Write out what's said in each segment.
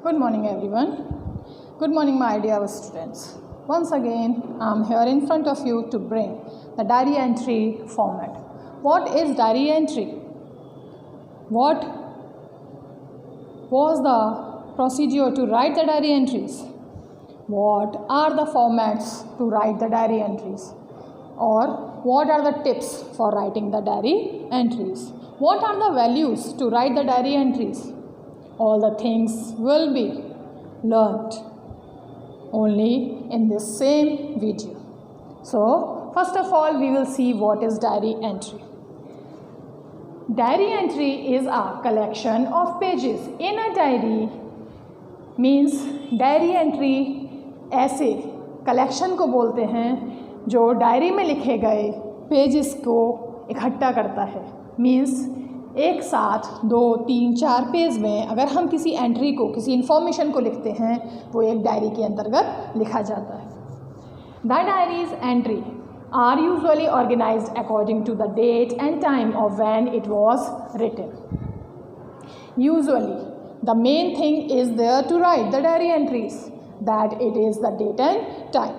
Good morning everyone. Good morning my dear students. Once again I am here in front of you to bring the diary entry format. What is diary entry? What was the procedure to write the diary entries? What are the formats to write the diary entries? Or what are the tips for writing the diary entries? What are the values to write the diary entries? All the things will be learnt only in this same video. So first of all we will see what is diary entry. Diary entry is a collection of pages in a diary. Means diary entry ऐसे collection को बोलते हैं जो diary में लिखे गए pages को इकट्ठा करता है. मीन्स एक साथ 2, 3, 4 पेज में अगर हम किसी एंट्री को, किसी इन्फॉर्मेशन को लिखते हैं वो एक डायरी के अंतर्गत लिखा जाता है. The diaries entry are usually organised according to the date and time of when it was written. Usually the main thing is there to write the diary entries that it is the date and time.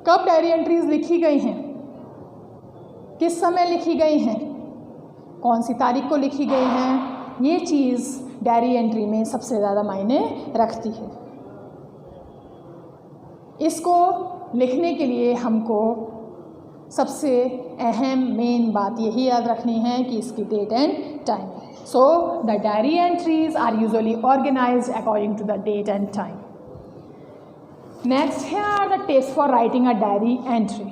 कब diary entries लिखी गई हैं, किस समय लिखी गई हैं, कौन सी तारीख को लिखी गई हैं, ये चीज़ डायरी एंट्री में सबसे ज़्यादा मायने रखती है. इसको लिखने के लिए हमको सबसे अहम मेन बात यही याद रखनी है कि इसकी डेट एंड टाइम है. So the diary entries are usually organised according to the date and time. Next, here are the tips for writing a diary entry.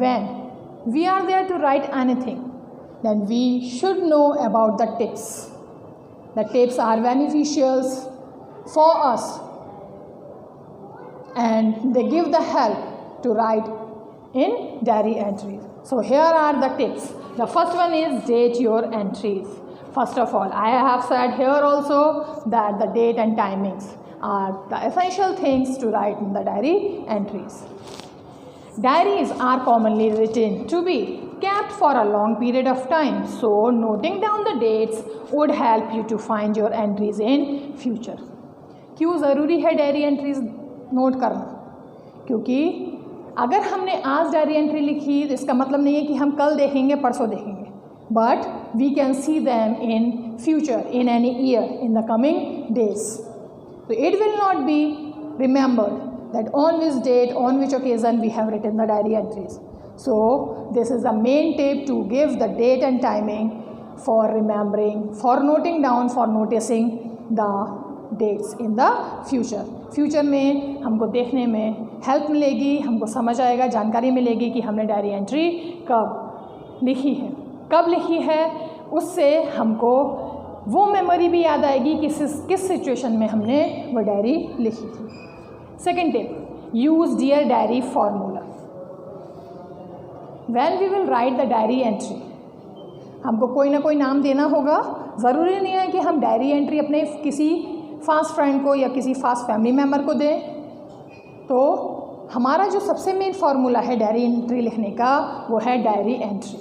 When we are there to write anything, then we should know about the tips. The tips are beneficial for us and they give the help to write in diary entries. So here are the tips. The first one is date your entries. First of all, I have said here also that the date and timings are the essential things to write in the diary entries. Diaries are commonly written to be kept for a long period of time, so noting down the dates would help you to find your entries in future. क्यों ज़रूरी है diary entries note करना? क्योंकि अगर हमने आज diary entry लिखी तो इसका मतलब नहीं है कि हम कल देखेंगे, परसों देखेंगे, but we can see them in future, in any year, in the coming days. So it will not be remembered that on which date, on which occasion we have written the diary entries. So this is the main tip to give the date and timing for remembering, for noting down, for noticing the dates in the future. Future में हमको देखने में help मिलेगी, हमको समझ आएगा, जानकारी मिलेगी कि हमने डायरी एंट्री कब लिखी है, कब लिखी है. उससे हमको वो मेमोरी भी याद आएगी कि किस सिचुएशन में हमने वो डायरी लिखी थी. Second tip, use dear diary formula. When we will write the diary entry, हमको कोई ना कोई नाम देना होगा. ज़रूरी नहीं है कि हम डायरी एंट्री अपने किसी फास्ट फ्रेंड को या किसी फास्ट फैमिली मेम्बर को दें. तो हमारा जो सबसे मेन फार्मूला है डायरी एंट्री लिखने का वो है diary entry.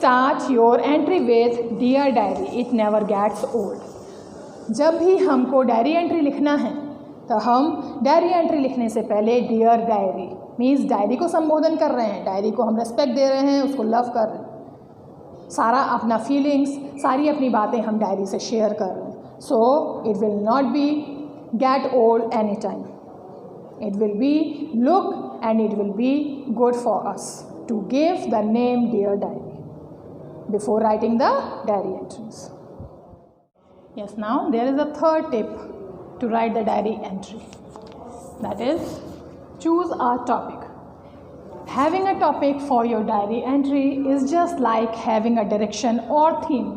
Start your entry with dear diary, it never gets old. जब भी हमको डायरी एंट्री लिखना है तो हम डायरी एंट्री लिखने से पहले डियर डायरी मीन्स डायरी को संबोधन कर रहे हैं, डायरी को हम रेस्पेक्ट दे रहे हैं, उसको लव कर रहे हैं, सारा अपना फीलिंग्स, सारी अपनी बातें हम डायरी से शेयर कर रहे हैं. So it will not be get old any time. It will be look and it will be good for us to give the name dear diary before writing the diary entries. Yes, now there is a third tip to write the diary entry. That is, choose a topic. Having a topic for your diary entry is just like having a direction or theme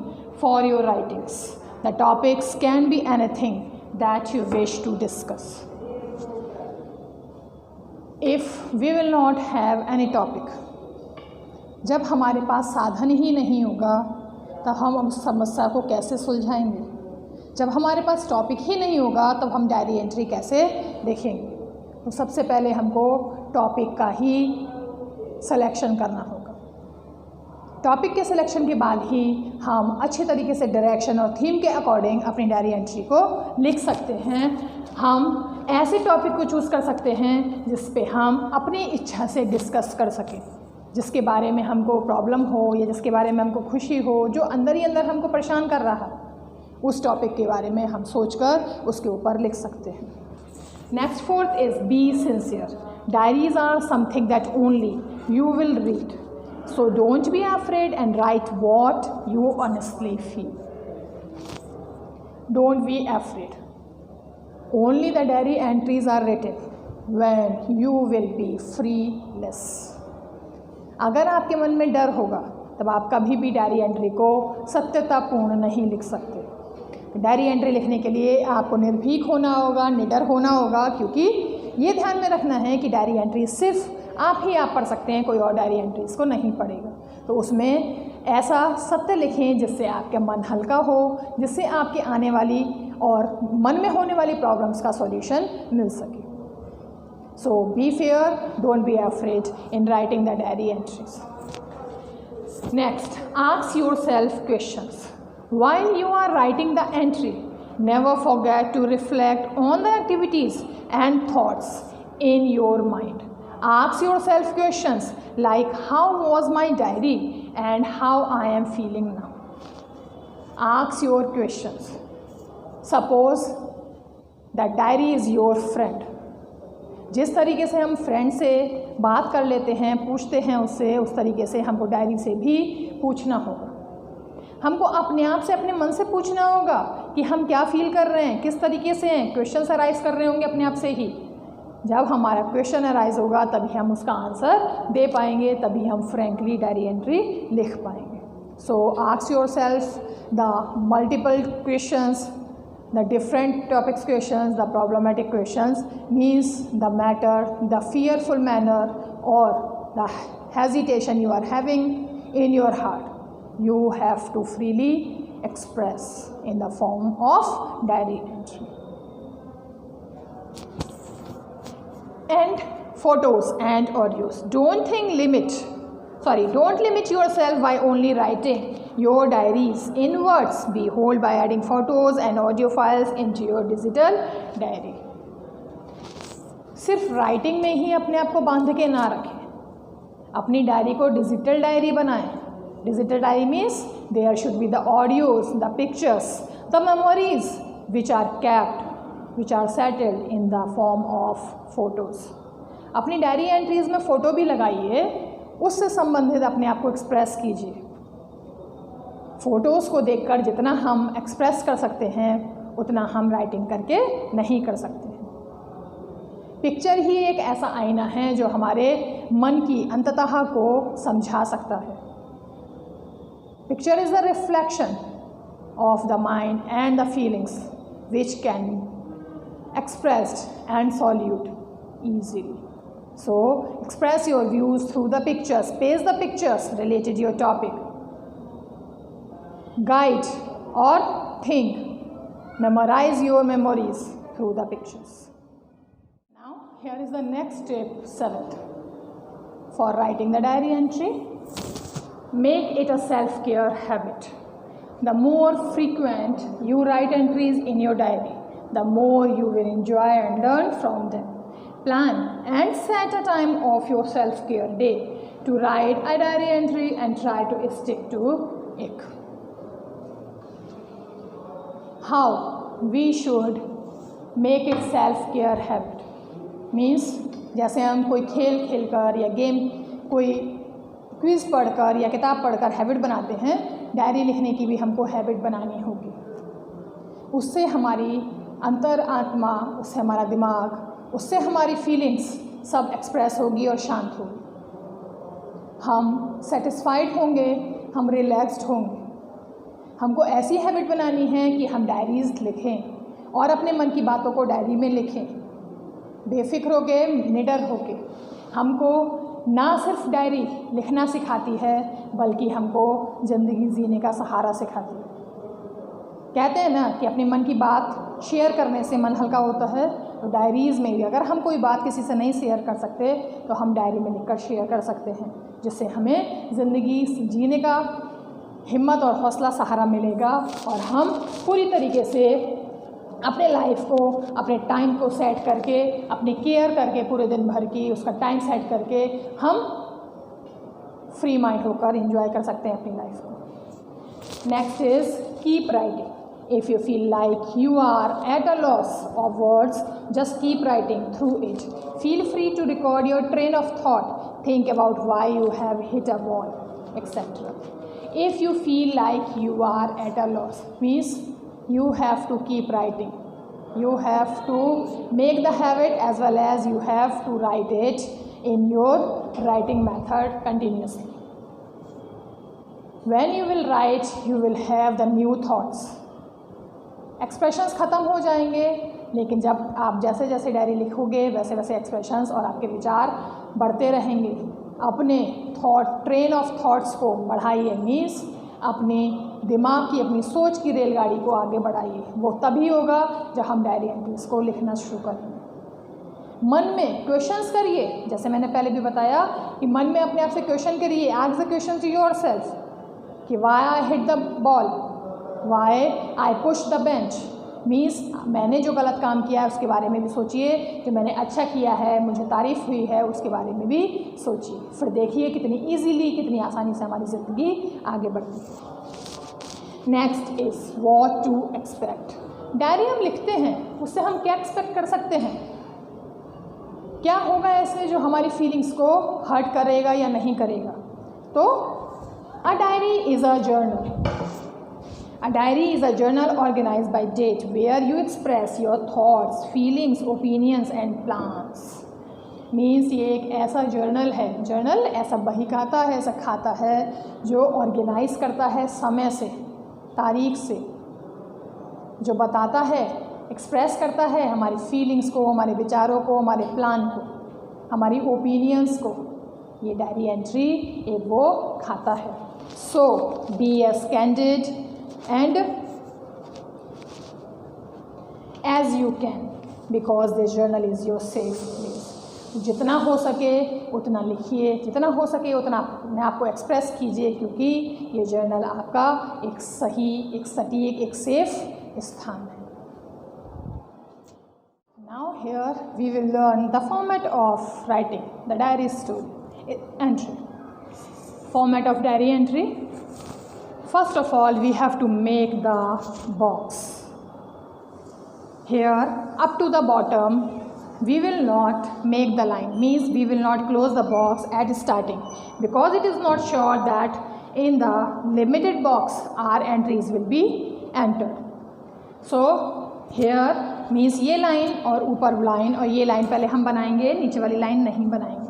for your writings. The topics can be anything that you wish to discuss. If we will not have any topic, जब हमारे पास साधन ही नहीं होगा तब हम उस समस्या को कैसे सुलझाएंगे. जब हमारे पास टॉपिक ही नहीं होगा तब हम डायरी एंट्री कैसे लिखेंगे. तो सबसे पहले हमको टॉपिक का ही सिलेक्शन करना होगा. टॉपिक के सिलेक्शन के बाद ही हम अच्छे तरीके से डायरेक्शन और थीम के अकॉर्डिंग अपनी डायरी एंट्री को लिख सकते हैं। हम ऐसे टॉपिक को चूज़ कर सकते हैं जिस पे हम अपनी इच्छा से डिस्कस कर सकें, जिसके बारे में हमको प्रॉब्लम हो या जिसके बारे में हमको खुशी हो, जो अंदर ही अंदर हमको परेशान कर रहा है, उस टॉपिक के बारे में हम सोचकर उसके ऊपर लिख सकते हैं। Next fourth is be sincere. Diaries are something that only you will read, so don't be afraid and write what you honestly feel. Don't be afraid. Only the diary entries are written when you will be fearless. अगर आपके मन में डर होगा तब आप कभी भी डायरी एंट्री को सत्यतापूर्ण नहीं लिख सकते। डायरी एंट्री लिखने के लिए आपको निर्भीक होना होगा, निडर होना होगा, क्योंकि ये ध्यान में रखना है कि डायरी एंट्री सिर्फ आप ही आप पढ़ सकते हैं, कोई और डायरी एंट्रीज को नहीं पढ़ेगा। तो उसमें ऐसा सत्य लिखें जिससे आपका मन हल्का हो, जिससे आपके आने वाली और मन में होने वाली प्रॉब्लम्स का सॉल्यूशन मिल सके। So be fair, don't be afraid in writing the diary entries. Next, ask yourself questions while you are writing the entry. Never forget to reflect on the activities and thoughts in your mind. Ask yourself questions like how was my diary and how I am feeling now. Ask your questions. Suppose that diary is your friend. जिस तरीके से हम friend से बात कर लेते हैं, पूछते हैं उससे, उस तरीके से हमको डायरी से भी पूछना होगा। हमको अपने आप से, अपने मन से पूछना होगा कि हम क्या फील कर रहे हैं, किस तरीके से हैं। क्वेश्चन अराइज कर रहे होंगे अपने आप से ही। जब हमारा क्वेश्चन अराइज होगा तभी हम उसका आंसर दे पाएंगे, तभी हम फ्रैंकली डायरी एंट्री लिख पाएंगे। So ask yourself the multiple questions, the different topics questions, the problematic questions means the matter, the fearful manner और the hesitation you are having in your heart. You have to freely express in the form of diary entry. And photos and audios. Don't limit yourself by only writing your diaries in words. Behold, by adding photos and audio files into your digital diary. सिर्फ writing में ही अपने आप को बांध के ना रखें, अपनी डायरी को डिजिटल डायरी बनाएं। Digital diary means there should be the audios, the pictures, the memories which are kept, which are settled in the form of photos. अपनी डायरी एंट्रीज़ में फ़ोटो भी लगाइए, उससे संबंधित अपने आप को एक्सप्रेस कीजिए। फ़ोटोज़ को देखकर जितना हम एक्सप्रेस कर सकते हैं उतना हम राइटिंग करके नहीं कर सकते हैं। पिक्चर ही एक ऐसा आईना है जो हमारे मन की अंततः को समझा सकता है। Picture is the reflection of the mind and the feelings which can expressed and solute easily. So express your views through the pictures, paste the pictures related to your topic, guide or think, memorize your memories through the pictures. Now here is the next step, 7th, for writing the diary entry. Make it a self-care habit. The more frequent you write entries in your diary, the more you will enjoy and learn from them. Plan and set a time of your self-care day to write a diary entry and try to stick to it. How we should make it self-care habit means, जैसे हम कोई खेल खेलकर या game, कोई quiz पढ़कर या किताब पढ़कर हैबिट बनाते हैं, डायरी लिखने की भी हमको हैबिट बनानी होगी। उससे हमारी अंतर आत्मा, उससे हमारा दिमाग, उससे हमारी फीलिंग्स सब एक्सप्रेस होगी और शांत होगी। हम सेटिस्फाइड होंगे, हम रिलैक्स्ड होंगे। हमको ऐसी हैबिट बनानी है कि हम डायरीज़ लिखें और अपने मन की बातों को डायरी में लिखें, बेफिक्र होके, निडर होके। हमको ना सिर्फ डायरी लिखना सिखाती है बल्कि हमको ज़िंदगी जीने का सहारा सिखाती है। कहते हैं ना कि अपने मन की बात शेयर करने से मन हल्का होता है, तो डायरीज़ में भी अगर हम कोई बात किसी से नहीं शेयर कर सकते तो हम डायरी में लिखकर शेयर कर सकते हैं। जिससे हमें ज़िंदगी जीने का हिम्मत और हौसला सहारा मिलेगा और हम पूरी तरीके से अपने लाइफ को, अपने टाइम को सेट करके, अपनी केयर करके पूरे दिन भर की उसका टाइम सेट करके हम फ्री माइंड होकर एंजॉय कर सकते हैं अपनी लाइफ को। Next is keep writing. If you feel like you are at a loss of words, just keep writing through it. Feel free to record your train of thought. Think about why you have hit a wall, etc. If you feel like you are at a loss, means you have to keep writing. You have to make the habit as well as you have to write it in your writing method continuously. When you will write, you will have the new thoughts. Expressions ख़त्म हो जाएंगे, लेकिन जब आप जैसे जैसे diary लिखोगे वैसे वैसे एक्सप्रेशंस और आपके विचार बढ़ते रहेंगे। अपने ट्रेन ऑफ थॉट्स को बढ़ाइए, मीन्स अपने दिमाग की, अपनी सोच की रेलगाड़ी को आगे बढ़ाइए। वो तभी होगा जब हम डायरी एंट्रीज को लिखना शुरू करेंगे। मन में क्वेश्चंस करिए, जैसे मैंने पहले भी बताया कि मन में अपने आप से क्वेश्चन करिए। Ask the question to yourself कि why I hit the ball, why I push the bench, means मैंने जो गलत काम किया है उसके बारे में भी सोचिए, जो मैंने अच्छा किया है, मुझे तारीफ़ हुई है, उसके बारे में भी सोचिए। फिर देखिए कितनी ईजीली, कितनी आसानी से हमारी ज़िंदगी आगे बढ़ती है। Next is what to expect. Diary हम लिखते हैं, उससे हम क्या एक्सपेक्ट कर सकते हैं? क्या होगा ऐसे जो हमारी फीलिंग्स को हर्ट करेगा या नहीं करेगा? तो a diary is a journal. A diary is a journal organized by date where you express your thoughts, feelings, opinions and plans. Means ये एक ऐसा जर्नल है, जर्नल ऐसा बही खाता है, ऐसा खाता है जो ऑर्गेनाइज करता है समय से, तारीख से, जो बताता है, एक्सप्रेस करता है हमारी फीलिंग्स को, हमारे विचारों को, हमारे प्लान को, हमारी ओपिनियंस को। ये डायरी एंट्री एक वो खाता है। So be as candid and as you can because this journal is your safe place. जितना हो सके उतना लिखिए, जितना हो सके उतना अपने आप को एक्सप्रेस कीजिए, क्योंकि ये जर्नल आपका एक सही, एक सटीक, एक सेफ स्थान है। Now here we will learn the format of writing the diary story entry. Format of diary entry. First of all, we have to make the box. Here, up to the bottom, we will not make the line. Means we will not close the box at starting, because it is not sure that in the limited box our entries will be entered. So here means ये line और ऊपर line, और ये line पहले हम बनाएंगे, नीचे वाली लाइन नहीं बनाएंगे।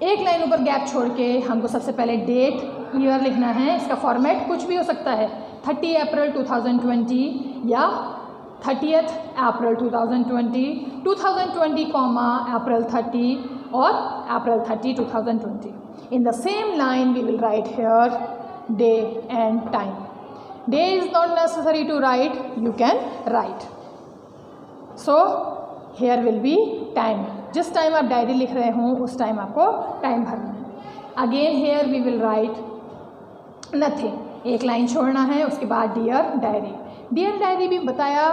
एक लाइन ऊपर गैप छोड़ के हमको सबसे पहले डेट, ईयर लिखना है। इसका फॉर्मेट कुछ भी हो सकता है, 30 अप्रैल 2020 या 30th अप्रैल 2020, 2020 अप्रैल 30 और अप्रैल 30 2020. In the same line we will write here day and time. Day is not necessary to write, you can write. So here will be time. जिस टाइम आप डायरी लिख रहे हों उस टाइम आपको टाइम भरना है। Again here we will write nothing, एक लाइन छोड़ना है, उसके बाद डियर डायरी। डियर डायरी भी बताया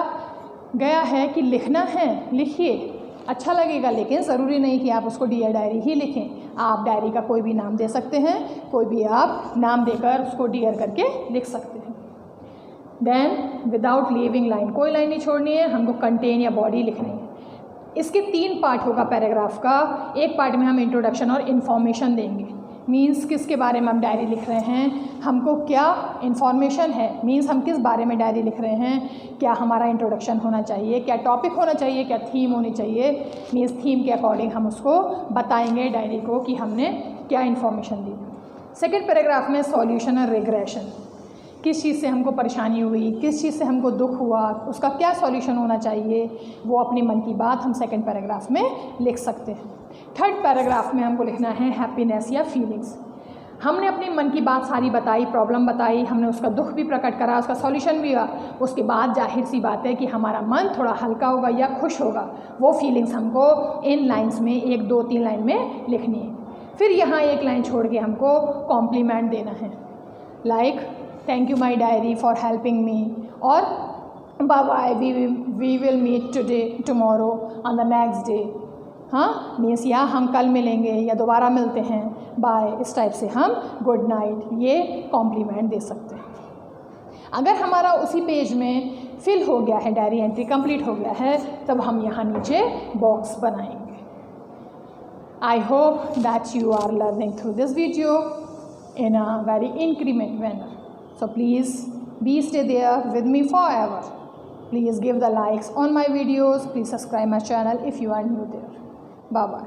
गया है कि लिखना है, लिखिए, अच्छा लगेगा, लेकिन ज़रूरी नहीं कि आप उसको डियर डायरी ही लिखें। आप डायरी का कोई भी नाम दे सकते हैं, कोई भी आप नाम देकर उसको डियर करके लिख सकते हैं। देन विदाउट लीविंग लाइन, कोई लाइन नहीं छोड़नी है, हमको कंटेन या बॉडी लिखनी है। इसके 3 पार्ट होगा पैराग्राफ का। एक पार्ट में हम इंट्रोडक्शन और इन्फॉर्मेशन देंगे, मीन्स किसके बारे में हम डायरी लिख रहे हैं, हमको क्या इन्फॉर्मेशन है, मीन्स हम किस बारे में डायरी लिख रहे हैं, क्या हमारा इंट्रोडक्शन होना चाहिए, क्या टॉपिक होना चाहिए, क्या थीम होनी चाहिए। मीन्स थीम के अकॉर्डिंग हम उसको बताएंगे डायरी को कि हमने क्या इन्फॉर्मेशन दी। सेकेंड पैराग्राफ में सॉल्यूशन और रिग्रेशन, किस चीज़ से हमको परेशानी हुई, किस चीज़ से हमको दुख हुआ, उसका क्या सॉल्यूशन होना चाहिए, वो अपनी मन की बात हम सेकंड पैराग्राफ में लिख सकते हैं। थर्ड पैराग्राफ में हमको लिखना है हैप्पीनेस या फीलिंग्स। हमने अपनी मन की बात सारी बताई, प्रॉब्लम बताई, हमने उसका दुख भी प्रकट करा, उसका सॉल्यूशन भी हुआ। उसके बाद जाहिर सी बात है कि हमारा मन थोड़ा हल्का होगा या खुश होगा। वो फीलिंग्स हमको इन लाइन्स में 1, 2, 3 लाइन में लिखनी है। फिर यहाँ एक लाइन छोड़ के हमको कॉम्प्लीमेंट देना है, like thank you my diary for helping me, और bye bye we will meet tomorrow on the next day. हाँ, मीन्स या हम कल मिलेंगे या दोबारा मिलते हैं, बाय, इस टाइप से हम गुड नाइट ये कॉम्प्लीमेंट दे सकते हैं। अगर हमारा उसी पेज में फिल हो गया है, डायरी एंट्री कंप्लीट हो गया है, तब हम यहाँ नीचे बॉक्स बनाएंगे। I hope that you are learning through this video in a very increment manner. So please be stay there with me forever. Please give the likes on my videos. Please subscribe my channel if you are new there. Bye bye.